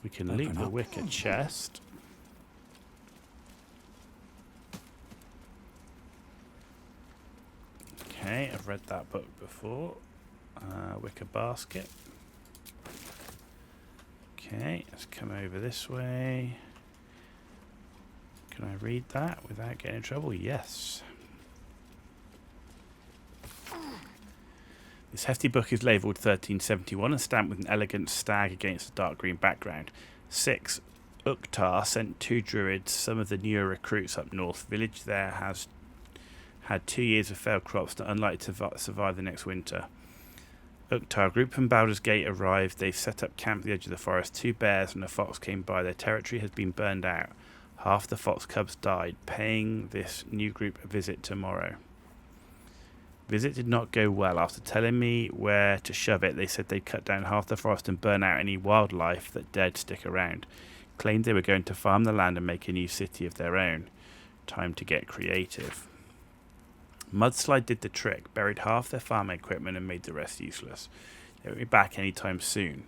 We can leave the wicker chest. Okay, I've read that book before. Wicker basket. Okay, let's come over this way. Can I read that without getting in trouble? Yes. This hefty book is labelled 1371 and stamped with an elegant stag against a dark green background. 6. Uktar sent 2 druids, some of the newer recruits up north. Village there has had 2 years of failed crops and unlikely to survive the next winter. Uktar, a group from Baldur's Gate arrived. They've set up camp at the edge of the forest. 2 bears and a fox came by. Their territory has been burned out. Half the fox cubs died. Paying this new group a visit tomorrow. Visit did not go well. After telling me where to shove it, they said they'd cut down half the forest and burn out any wildlife that dared stick around. Claimed they were going to farm the land and make a new city of their own. Time to get creative. Mudslide did the trick, buried half their farm equipment and made the rest useless. They won't be back anytime soon.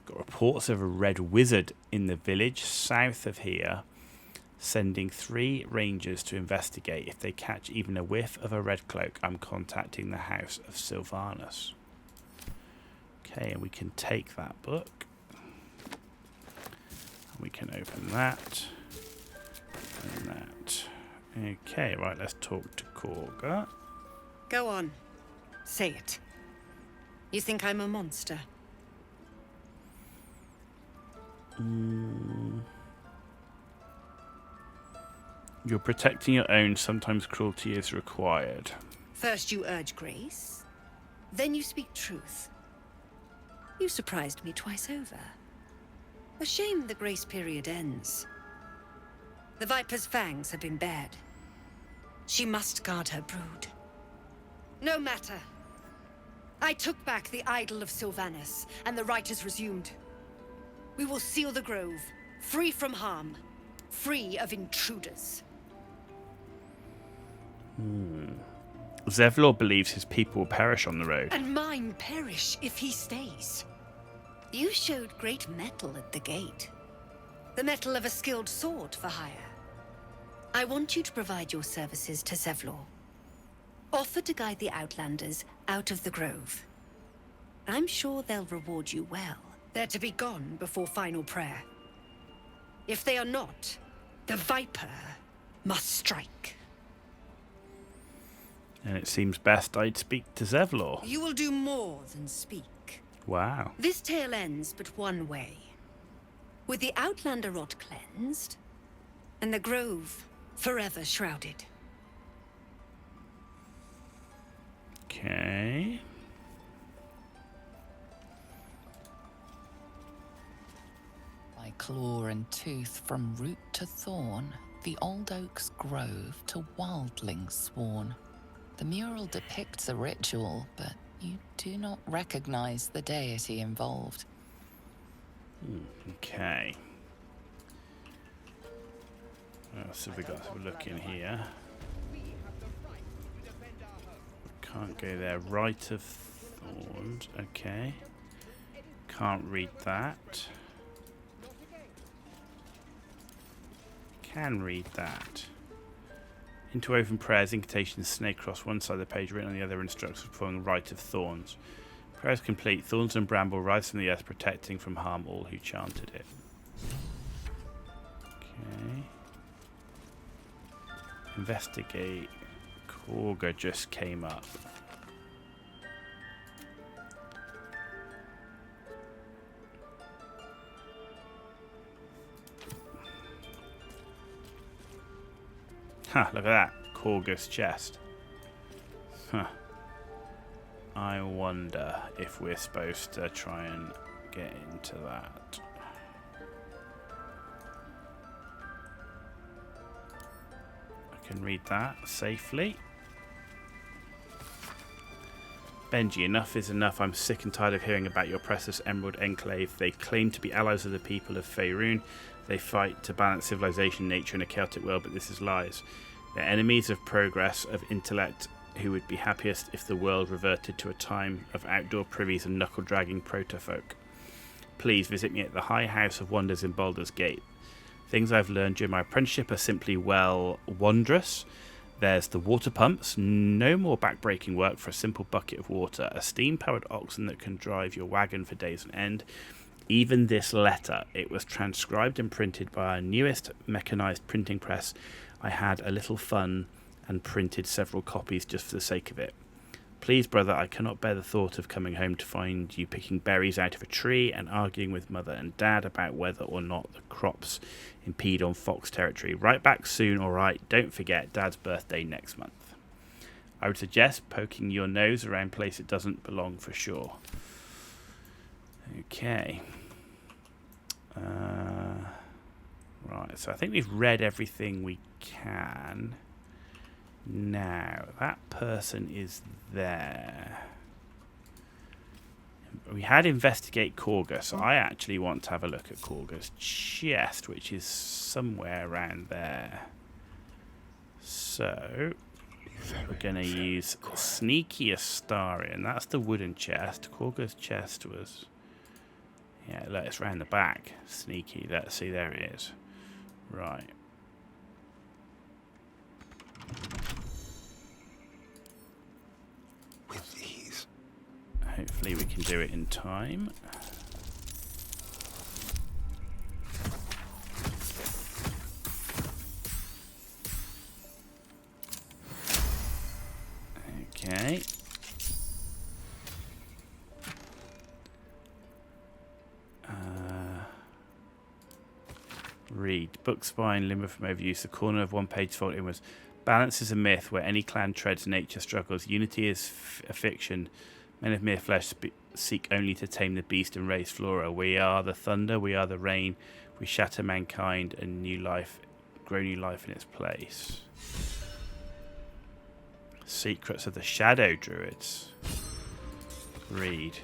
Got reports of a red wizard in the village south of here, sending 3 rangers to investigate. If they catch even a whiff of a red cloak, I'm contacting the house of Sylvanus. Okay, and we can take that book. We can open that. And that. Okay, right, let's talk to Korga. Go on. Say it. You think I'm a monster? You're protecting your own. Sometimes cruelty is required. First you urge grace, then you speak truth. You surprised me twice over. A shame the grace period ends. The Viper's fangs have been bared. She must guard her brood. No matter. I took back the idol of Sylvanus, and the rite is resumed. We will seal the grove, free from harm, free of intruders. Zevlor believes his people will perish on the road. And mine perish if he stays. You showed great mettle at the gate. The mettle of a skilled sword for hire. I want you to provide your services to Zevlor. Offer to guide the Outlanders out of the grove. I'm sure they'll reward you well. They're to be gone before final prayer. If they are not, the Viper must strike. And it seems best I'd speak to Zevlor. You will do more than speak. Wow. This tale ends but one way. With the Outlander rot cleansed, and the grove forever shrouded. Okay. By claw and tooth from root to thorn, the old oak's grove to wildlings sworn. The mural depicts a ritual, but you do not recognize the deity involved. Okay. So we got to look in here. Can't go there. Rite of Thorns. Okay. Can't read that. Can read that. Interwoven prayers, incantations, snake cross one side of the page, written on the other, instructions performing Rite of Thorns. Prayers complete. Thorns and bramble rise from the earth, protecting from harm all who chanted it. Okay. Investigate. Korga just came up. Huh, look at that. Korga's chest. Huh. I wonder if we're supposed to try and get into that. I can read that safely. Benji, enough is enough. I'm sick and tired of hearing about your precious Emerald Enclave. They claim to be allies of the people of Faerun. They fight to balance civilization, nature, and a chaotic world, but this is lies. They're enemies of progress, of intellect, who would be happiest if the world reverted to a time of outdoor privies and knuckle-dragging protofolk. please visit me at the High House of Wonders in Baldur's Gate. Things I've learned during my apprenticeship are simply, well, wondrous. There's the water pumps, no more back-breaking work for a simple bucket of water, a steam-powered oxen that can drive your wagon for days on end. Even this letter, it was transcribed and printed by our newest mechanized printing press. I had a little fun and printed several copies just for the sake of it. Please, brother, I cannot bear the thought of coming home to find you picking berries out of a tree and arguing with mother and dad about whether or not the crops impede on fox territory. Write back soon, alright? Don't forget, Dad's birthday next month. I would suggest poking your nose around a place it doesn't belong for sure. Okay. Right, so I think we've read everything we can. Now, that person is there. We had investigate Korga, so I actually want to have a look at Korga's chest, which is somewhere around there. So, we're going to use Sneaky Astarian. That's the wooden chest. Korga's chest was... Yeah, look, it's round the back. Sneaky. Let's see, there it is. Right. With ease. Hopefully we can do it in time. Okay. Read. Book spine, limber from overuse. The corner of one page fold inwards. Balance is a myth where any clan treads, nature struggles. Unity is a fiction. Men of mere flesh seek only to tame the beast and raise flora. We are the thunder, we are the rain. We shatter mankind and new life, grow new life in its place. Secrets of the Shadow Druids. Read.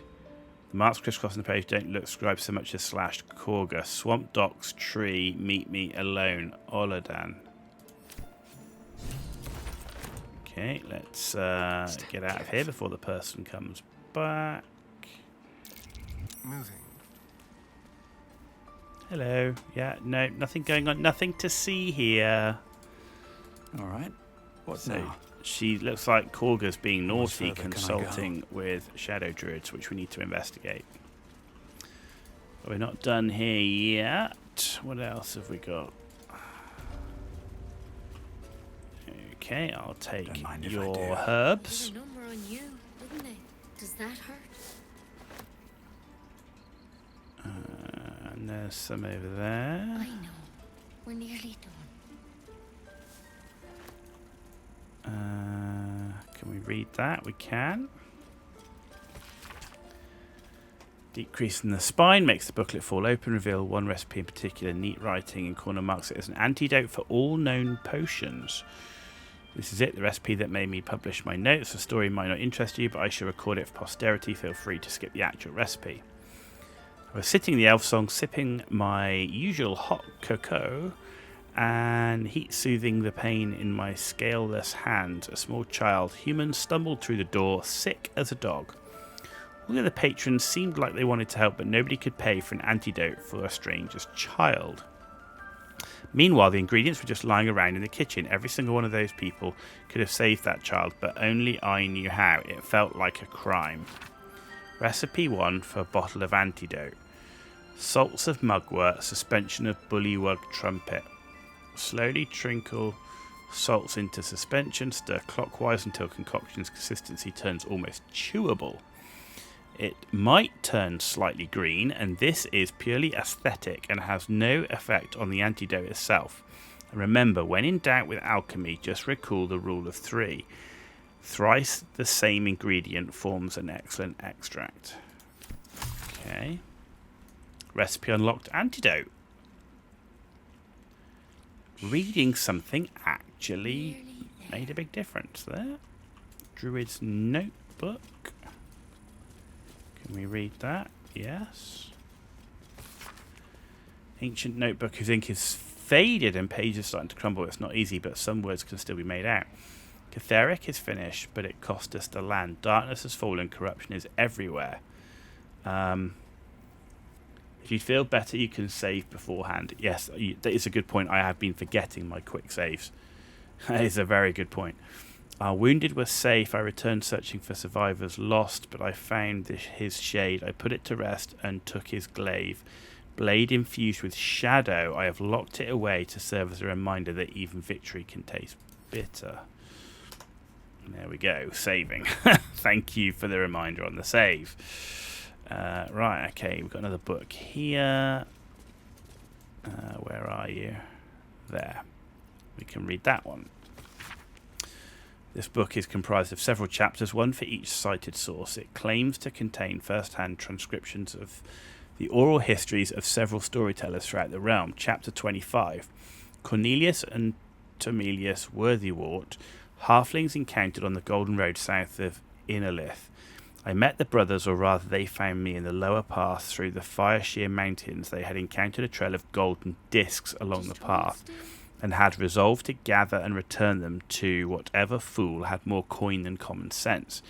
The marks crisscrossing the page don't look scribed so much as slashed. Korga. Swamp docks, tree, meet me alone. Oladan. Okay, let's get out of here before the person comes back. Moving. Hello. Yeah, no, nothing going on. Nothing to see here. All right. What So now? she looks like Korga's being How much naughty, further can I consulting with shadow druids, which we need to investigate. But we're not done here yet. What else have we got? Okay, I'll take Don't mind if I your do. herbs. Leave a number on you, wouldn't it? Does that hurt? And there's some over there. I know. We're nearly done. Can we read that? We can. Decreasing the spine makes the booklet fall open, reveal one recipe in particular. Neat writing in corner marks it as an antidote for all known potions. This is it, the recipe that made me publish my notes. The story might not interest you, but I shall record it for posterity. Feel free to skip the actual recipe. I was sitting in the elf song, sipping my usual hot cocoa and heat soothing the pain in my scaleless hands. A small child, human, stumbled through the door, sick as a dog. All of the patrons seemed like they wanted to help, but nobody could pay for an antidote for a stranger's child. Meanwhile, the ingredients were just lying around in the kitchen. Every single one of those people could have saved that child, but only I knew how. It felt like a crime. Recipe 1 for a bottle of antidote. Salts of mugwort, suspension of bullywug trumpet. Slowly trickle salts into suspension, stir clockwise until concoction's consistency turns almost chewable. It might turn slightly green, and this is purely aesthetic and has no effect on the antidote itself. And remember, when in doubt with alchemy, just recall the rule of 3. Thrice the same ingredient forms an excellent extract. Okay. Recipe unlocked antidote. Reading something actually made a big difference there. Druid's notebook. Can we read that? Yes. Ancient notebook whose ink is faded and pages starting to crumble. It's not easy, but some words can still be made out. Catheric is finished, but it cost us the land. Darkness has fallen, corruption is everywhere. If you feel better, you can save beforehand. Yes, that is a good point. I have been forgetting my quick saves. That is a very good point. Our wounded were safe. I returned searching for survivors lost, but I found his shade. I put it to rest and took his glaive. Blade infused with shadow. I have locked it away to serve as a reminder that even victory can taste bitter. There we go. Saving. Thank you for the reminder on the save. Right, okay. We've got another book here. Where are you? There. We can read that one. This book is comprised of several chapters, one for each cited source. It claims to contain first-hand transcriptions of the oral histories of several storytellers throughout the realm. Chapter 25. Cornelius and Tomelius Worthywart, halflings encountered on the Golden Road south of Innerlith. I met the brothers, or rather they found me in the lower path through the Firesheer Mountains. They had encountered a trail of golden discs along the path, and had resolved to gather and return them to whatever fool had more coin than common sense.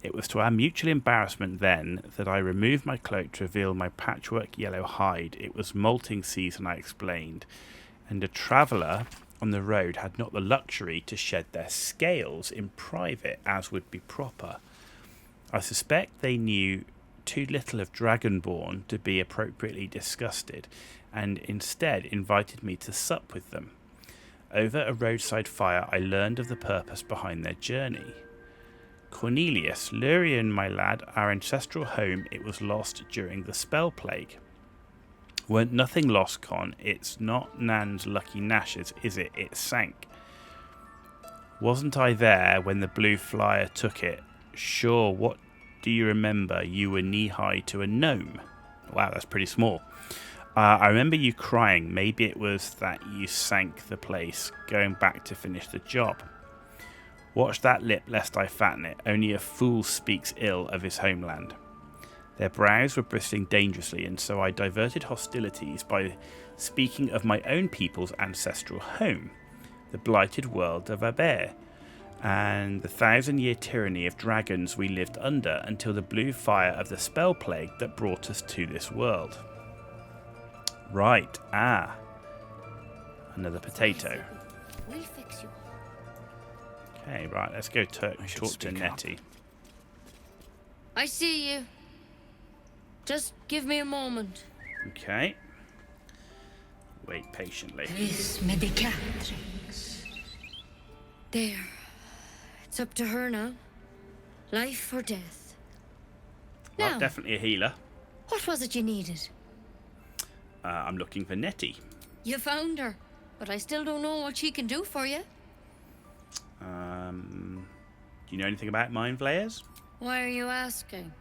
It was to our mutual embarrassment then that I removed my cloak to reveal my patchwork yellow hide. It was molting season, I explained, and a traveller on the road had not the luxury to shed their scales in private, as would be proper. I suspect they knew too little of Dragonborn to be appropriately disgusted, and instead invited me to sup with them. Over a roadside fire, I learned of the purpose behind their journey. Cornelius, Larian, my lad, our ancestral home, it was lost during the spell plague. Weren't nothing lost, Con. It's not Nan's lucky Nash's, is it? It sank. Wasn't I there when the blue flyer took it? Sure, what do you remember? You were knee-high to a gnome. Wow, that's pretty small. I remember you crying. Maybe it was that you sank the place, going back to finish the job. Watch that lip, lest I fatten it. Only a fool speaks ill of his homeland. Their brows were bristling dangerously, and so I diverted hostilities by speaking of my own people's ancestral home, the blighted world of Aber, and the 1,000-year tyranny of dragons we lived under until the blue fire of the spell plague that brought us to this world. Right, another potato. We'll fix you. Okay, right, let's go talk to Nettie. I see you. Just give me a moment. Okay. Wait patiently. This medicatrix. There. It's up to her now. Life or death. Well, Now, definitely a healer. what was it you needed? I'm looking for Nettie. You found her, but I still don't know what she can do for you. Do you know anything about mind flayers? Why are you asking?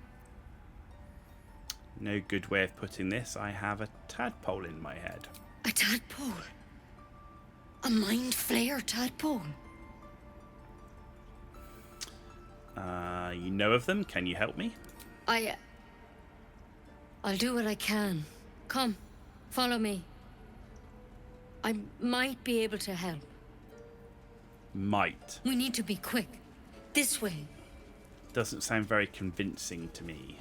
No good way of putting this. I have a tadpole in my head. A tadpole? A mind flayer tadpole? You know of them? Can you help me? I'll do what I can. Come, follow me. I might be able to help. Might. We need to be quick. This way. Doesn't sound very convincing to me.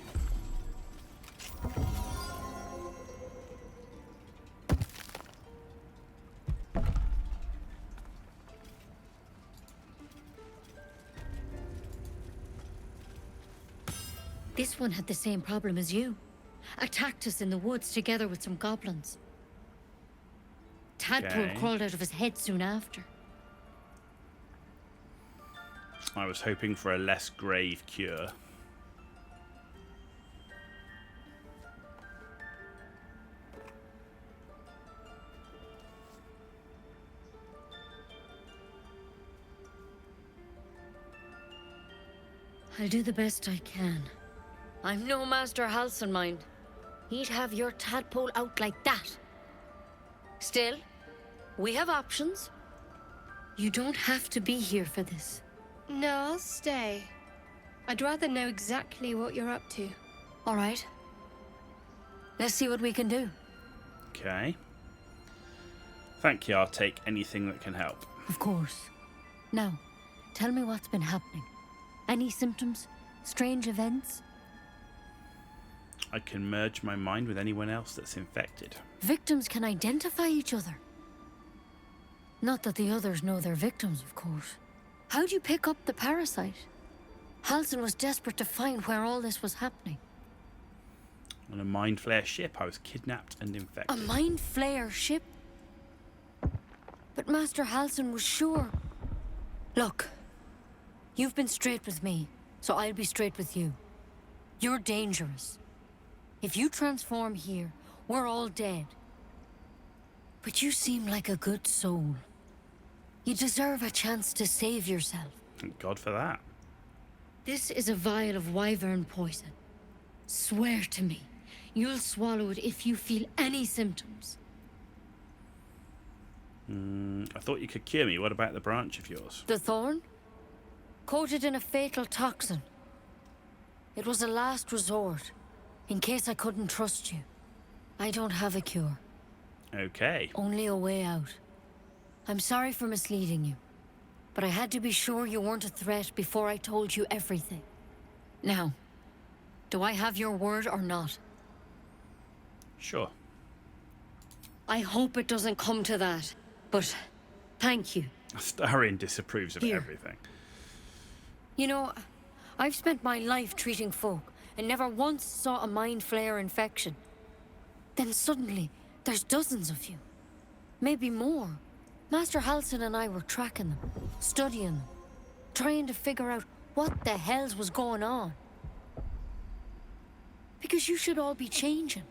This one had the same problem as you. Attacked us in the woods together with some goblins. Tadpole Okay. crawled out of his head soon after. I was hoping for a less grave cure. I'll do the best I can. I'm no Master Halsenmind. He'd have your tadpole out like that. Still, we have options. You don't have to be here for this. No, I'll stay. I'd rather know exactly what you're up to. All right. Let's see what we can do. Okay. Thank you. I'll take anything that can help. Of course. Now, tell me what's been happening. Any symptoms? Strange events? I can merge my mind with anyone else that's infected. Victims can identify each other. Not that the others know they're victims, of course. How'd you pick up the parasite? Halsin was desperate to find where all this was happening. On a Mind Flayer ship, I was kidnapped and infected. A Mind Flayer ship? But Master Halsin was sure. Look, you've been straight with me, so I'll be straight with you. You're dangerous. If you transform here, we're all dead. But you seem like a good soul. You deserve a chance to save yourself. Thank God for that. This is a vial of wyvern poison. Swear to me, you'll swallow it if you feel any symptoms. I thought you could cure me. What about the branch of yours? The thorn? Coated in a fatal toxin. It was a last resort, in case I couldn't trust you. I don't have a cure. Okay. Only a way out. I'm sorry for misleading you, but I had to be sure you weren't a threat before I told you everything. Now, do I have your word or not? Sure. I hope it doesn't come to that, but thank you. Starian disapproves of Here. everything. You know, I've spent my life treating folk and never once saw a Mind Flayer infection. Then suddenly, there's dozens of you. Maybe more. Master Halsin and I were tracking them, studying them, trying to figure out what the hells was going on. Because you should all be changing.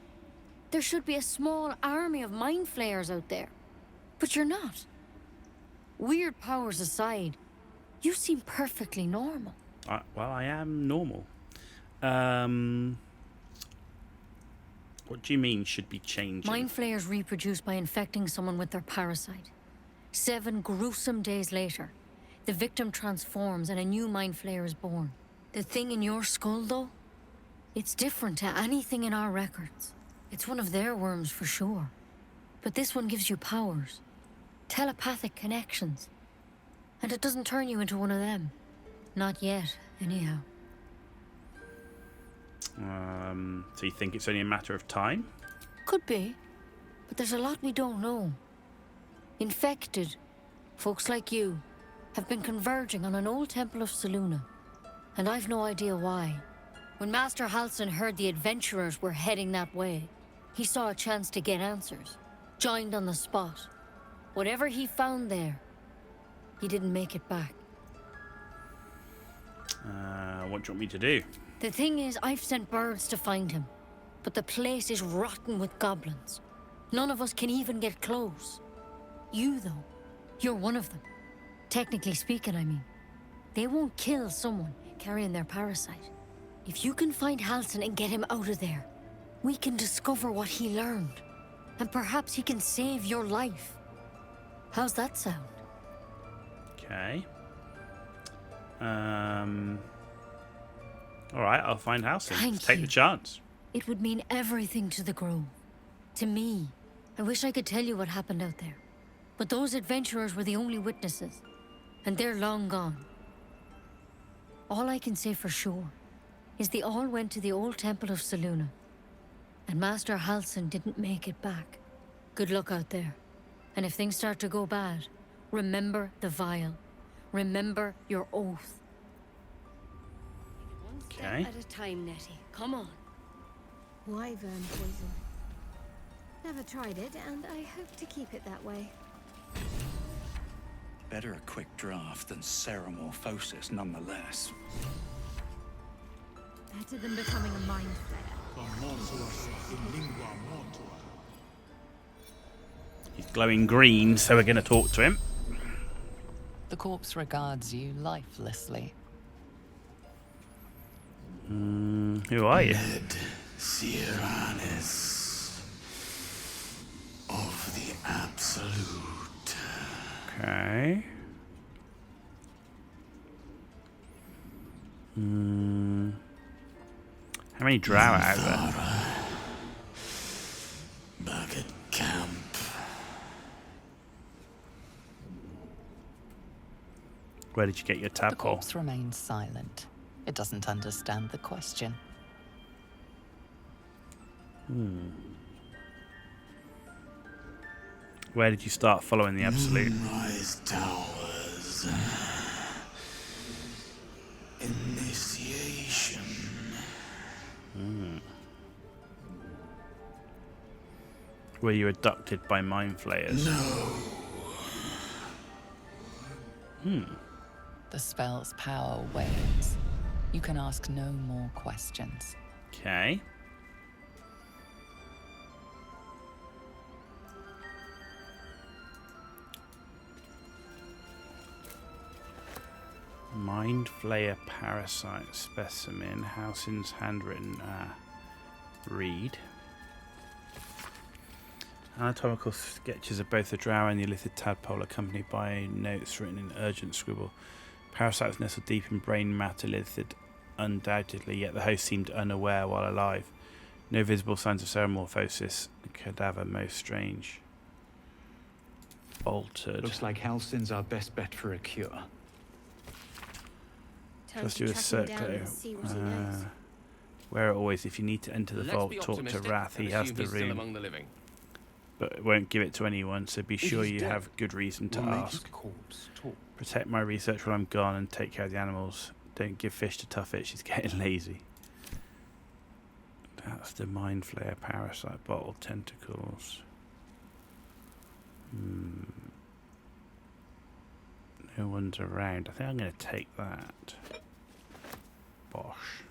There should be a small army of Mind Flayers out there. But you're not. Weird powers aside, you seem perfectly normal. Well, I am normal. What do you mean should be changing? Mind Flayers reproduce by infecting someone with their parasite. 7 gruesome days later, the victim transforms and a new Mind Flayer is born. The thing in your skull, though, it's different to anything in our records. It's one of their worms for sure. But this one gives you powers. Telepathic connections. And it doesn't turn you into one of them. Not yet, anyhow. So you think it's only a matter of time? Could be. But there's a lot we don't know. Infected, folks like you, have been converging on an old temple of Selûne. And I've no idea why. When Master Halsin heard the adventurers were heading that way, he saw a chance to get answers. Joined on the spot. Whatever he found there, he didn't make it back. What do you want me to do? The thing is, I've sent birds to find him. But the place is rotten with goblins. None of us can even get close. You, though, you're one of them. Technically speaking, I mean. They won't kill someone carrying their parasite. If you can find Halsin and get him out of there, we can discover what he learned. And perhaps he can save your life. How's that sound? Okay. Alright, I'll find Halsin. Thank Take you. the chance. It would mean everything to the Grove. To me. I wish I could tell you what happened out there. But those adventurers were the only witnesses. And they're long gone. All I can say for sure is they all went to the old temple of Selûne. And Master Halsin didn't make it back. Good luck out there. And if things start to go bad, remember the vial. Remember your oath. One step Okay. at a time, Nettie. Come on. Wyvern poison. Never tried it, and I hope to keep it that way. Better a quick draft than ceramorphosis nonetheless. Better than becoming a mind flayer. He's glowing green, so we're going to talk to him. The corpse regards you lifelessly. Who are you? Siranis of the Absolute. Okay. How many drow are out there? Back at camp. Where did you get your The tadpole? corpse remains silent. It doesn't understand the question. Where did you start following the Absolute? Moonrise Towers. Initiation. Were you abducted by mind flayers? No. The spell's power wanes. You can ask no more questions. Okay. Mind Flayer Parasite Specimen. Howson's handwritten. Read. Anatomical sketches of both the drow and the illithid tadpole accompanied by notes written in urgent scribble. Parasites nestled deep in brain matter, illithid undoubtedly, yet the host seemed unaware while alive. No visible signs of seromorphosis. The cadaver most strange. Altered. Looks like Halsin's our best bet for a cure. Just do a circle. Where always, if you need to enter the vault, talk to Wrath. He has the room, but it won't give it to anyone. So be sure you have good reason to ask. Protect my research while I'm gone, and take care of the animals. Don't give fish to Tuffet. She's getting lazy. That's the Mind Flayer Parasite bottle tentacles. No one's around. I think I'm going to take that. Bosh.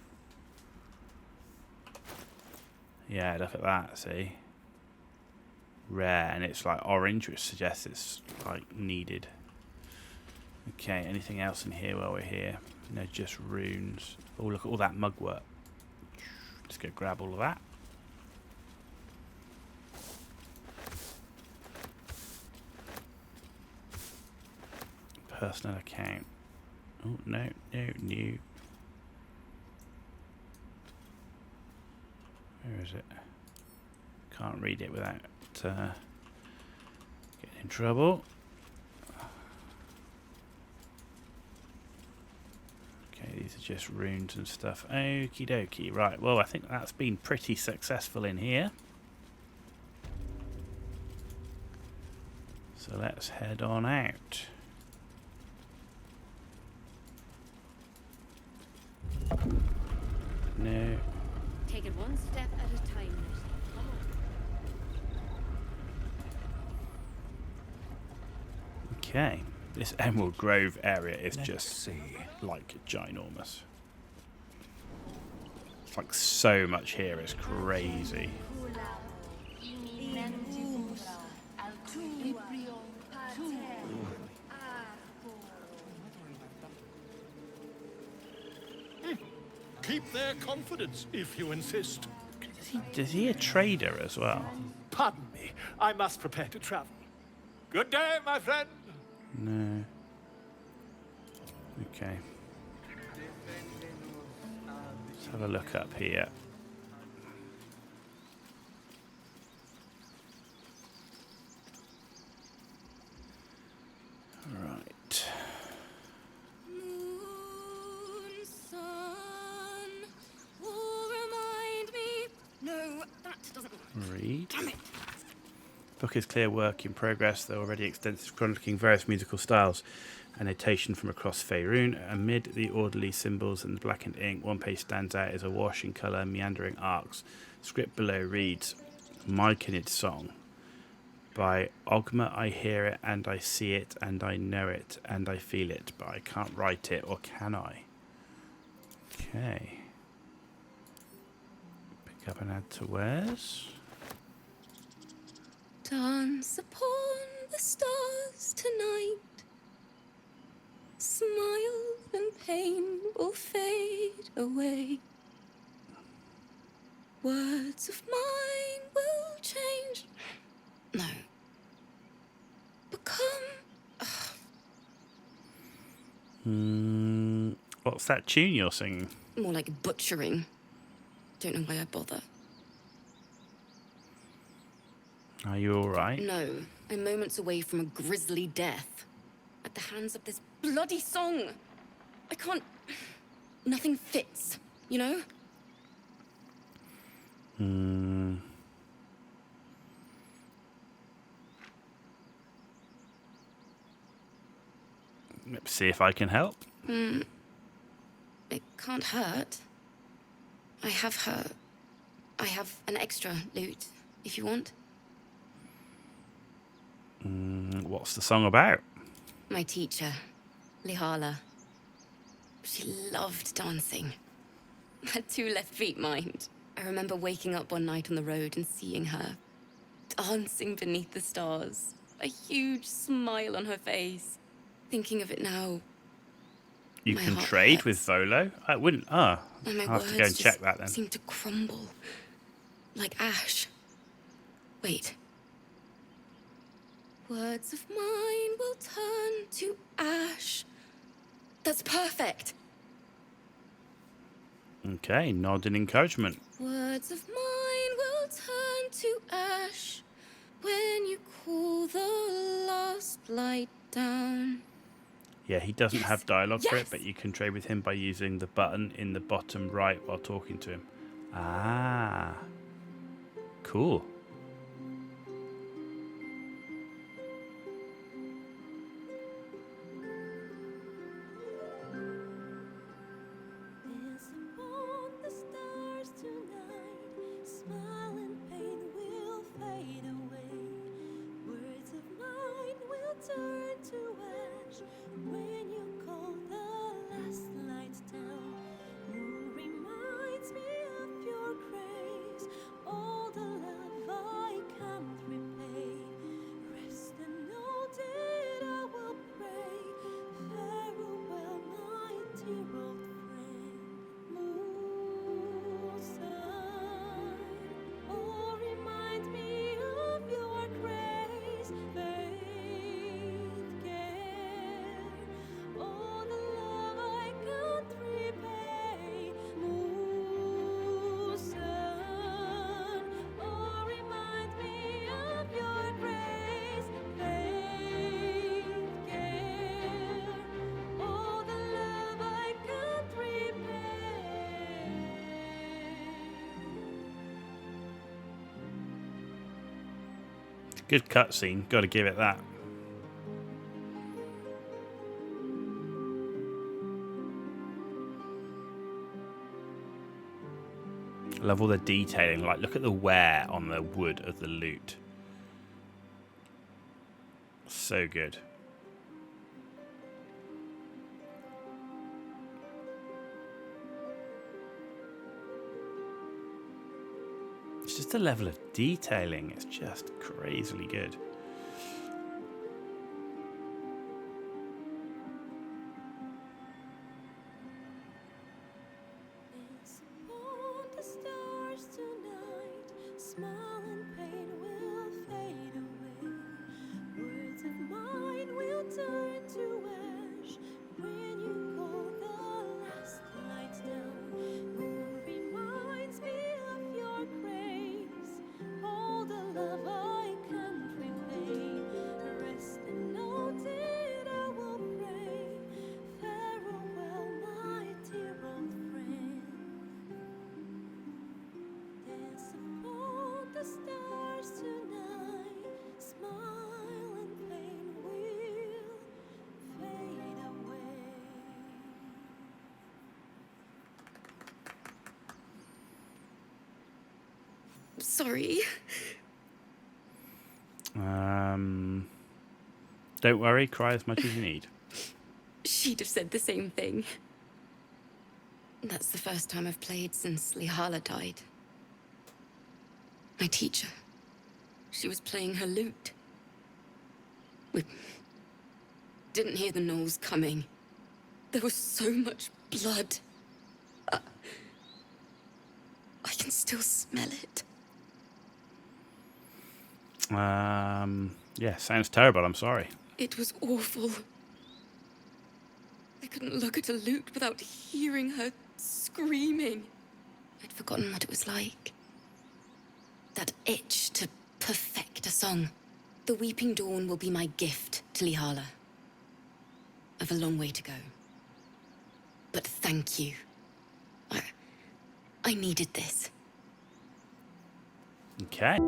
Yeah, look at that, see? Rare, and it's like orange, which suggests it's like needed. Okay, anything else in here while we're here? No, just runes. Oh, look at all that mugwort. Let's go grab all of that. Personal account. Oh, no, new. Where is it? Can't read it without getting in trouble. Okay, these are just runes and stuff. Okie dokie. Right, well, I think that's been pretty successful in here. So let's head on out. No. Take it one step at a time, Nettie. Come on. Okay. This Emerald Grove area is just like ginormous. It's like so much here, it's crazy. Keep their confidence, if you insist. Is he a trader as well? Pardon me, I must prepare to travel. Good day, my friend. No. Okay. Let's have a look up here. Right. Moon, sun, will remind me. No, that doesn't work. Read. Damn it. Book is clear work in progress, though already extensive, chronicling various musical styles. Annotation from across Faerun. Amid the orderly symbols and the blackened ink, one page stands out as awash in colour, meandering arcs. Script below reads, Myconid Song. By Ogma I hear it, and I see it, and I know it, and I feel it, but I can't write it, or can I? Okay. Pick up and add to wares. Dance upon the stars tonight. Smile and pain will fade away. Words of mine will change. No. Become. What's that tune you're singing? More like butchering. Don't know why I bother. Are you alright? No, I'm moments away from a grisly death. At the hands of this bloody song. I can't. Nothing fits, you know? Let's see if I can help. It can't hurt. I have an extra lute, if you want. What's the song about? My teacher, Lihala. She loved dancing. Had 2 left feet, mind. I remember waking up one night on the road and seeing her dancing beneath the stars. A huge smile on her face. Thinking of it now. You my can heart trade hurts. with Volo? I wouldn't. I'll And my have to go words and check just that then. seem to crumble. Like ash. Wait. Words of mine will turn to ash. That's perfect. Okay, nod in encouragement. Words of mine will turn to ash when you cool the last light down. Yeah, he doesn't Yes, have dialogue for it, yes. but you can trade with him by using the button in the bottom right while talking to him. Ah, cool. Dance upon the stars tonight. Smile and pain will fade away. Words of mine will turn to ash when you call the last light down. Moon reminds me of your grace. All the love I can't repay. Rest and know that I will pray. Farewell, my dear old friend. Moon, sun, oh, remind me of your grace. Faith, care, all the love I can't repay. Moon, sun, oh, remind me of your grace. Faith, care, all the love I can't repay. Good cutscene. Got to give it that. I love all the detailing. Like, look at the wear on the wood of the lute. So good. It's just the level of detailing. It's just crazily good. Dance upon the stars tonight. Smile and pain will fade away. Words of mine will turn to ash when you call the last light down. Moon reminds me of your grace. All the love I can't repay. Rest and know that I will pray. Farewell, my dear old friend. Dance upon the stars tonight. Smile and pain will fade away. Sorry. Don't worry. Cry as much as you need. She'd have said the same thing. That's the first time I've played since Lihala died. My teacher. She was playing her lute. We didn't hear the gnolls coming. There was so much blood. I can still smell it. Yeah, sounds terrible. I'm sorry. It was awful. I couldn't look at a lute without hearing her screaming. I'd forgotten what it was like. That itch to perfect a song. The Weeping Dawn will be my gift to Lihala. I've a long way to go. But thank you. I needed this. Okay.